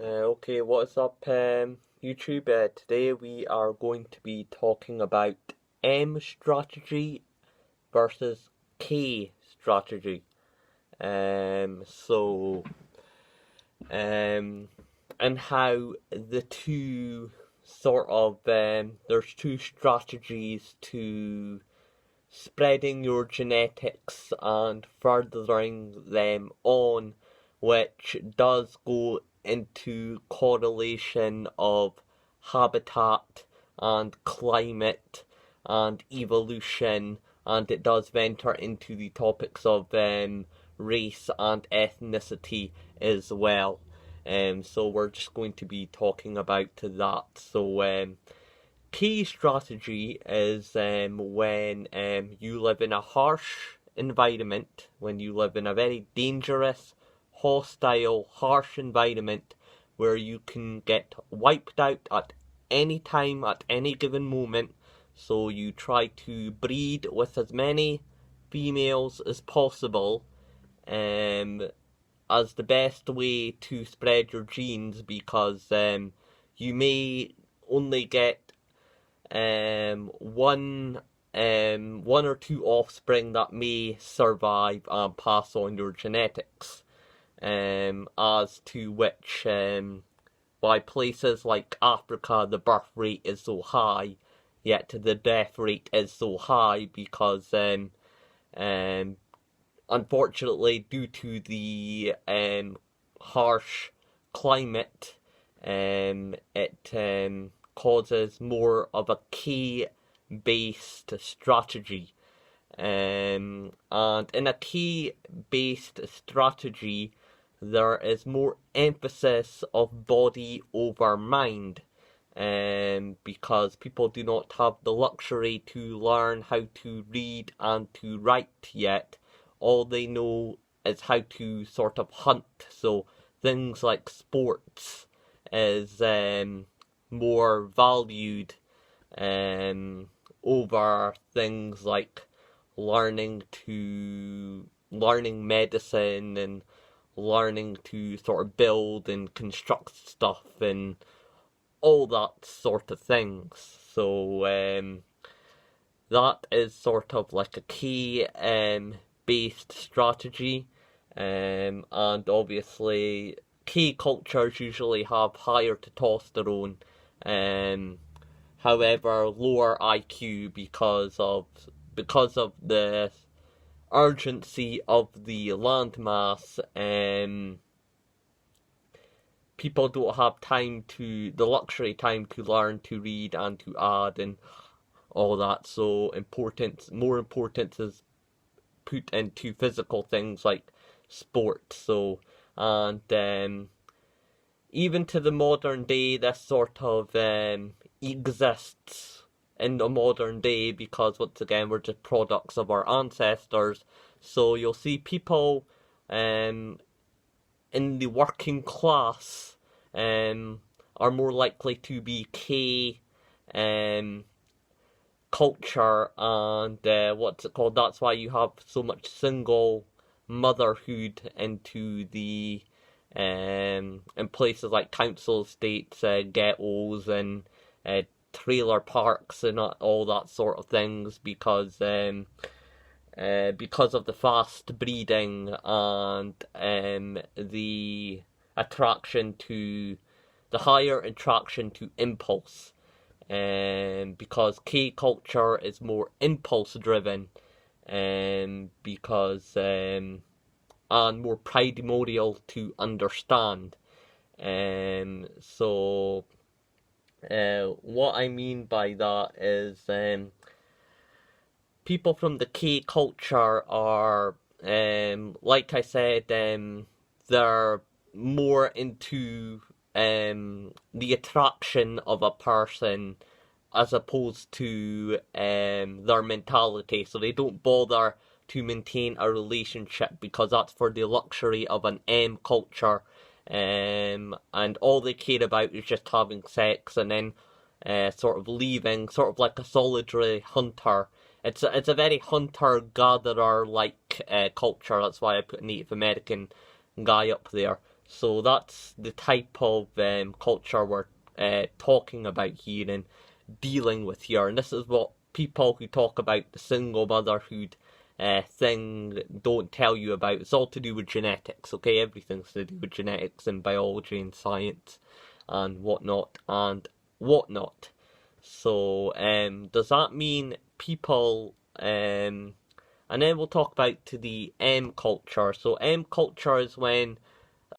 Okay, what is up, YouTube? Today we are going to be talking about M strategy versus K strategy. Um, so, um, and how the two there's two strategies to spreading your genetics and furthering them on, which does go into correlation of habitat and climate and evolution, and it does venture into the topics of race and ethnicity as well. So we're just going to be talking about that. Key strategy is when you live in a harsh environment, when you live in a very dangerous, hostile, harsh environment where you can get wiped out at any time, at any given moment. So you try to breed with as many females as possible as the best way to spread your genes, because you may only get one or two offspring that may survive and pass on your genetics. As to which, why places like Africa the birth rate is so high, yet the death rate is so high, because um, unfortunately, due to the harsh climate, it causes more of a key-based strategy. And in a key-based strategy, there is more emphasis of body over mind. Because people do not have the luxury to learn how to read and to write yet. All they know is how to sort of hunt. So things like sports is more valued over things like learning medicine and learning to sort of build and construct stuff and all that sort of things. So that is sort of like a key based strategy, and obviously key cultures usually have higher testosterone, however lower IQ, because of the urgency of the landmass. People don't have the luxury time to learn to read and to add and all that. So more importance is put into physical things like sport. So, and even to the modern day, this sort of exists in the modern day, because once again we're just products of our ancestors. So you'll see people in the working class are more likely to be K culture, and what's it called? That's why you have so much single motherhood into the in places like council estates, ghettos, and trailer parks, and all that sort of things, because of the fast breeding and the higher attraction to impulse. Because K culture is more impulse driven, because and more primordial to understand. So what I mean by that is people from the K culture are, like I said, they're more into the attraction of a person as opposed to their mentality. So they don't bother to maintain a relationship, because that's for the luxury of an M culture. And all they care about is just having sex and then sort of leaving, sort of like a solitary hunter. It's a very hunter-gatherer like culture. That's why I put a Native American guy up there. So that's the type of culture we're talking about here and dealing with here. And this is what people who talk about the single motherhood thing don't tell you about. It's all to do with genetics, okay? Everything's to do with genetics and biology and science and whatnot and whatnot. So, does that mean people, and then we'll talk about to the M culture. So M culture is when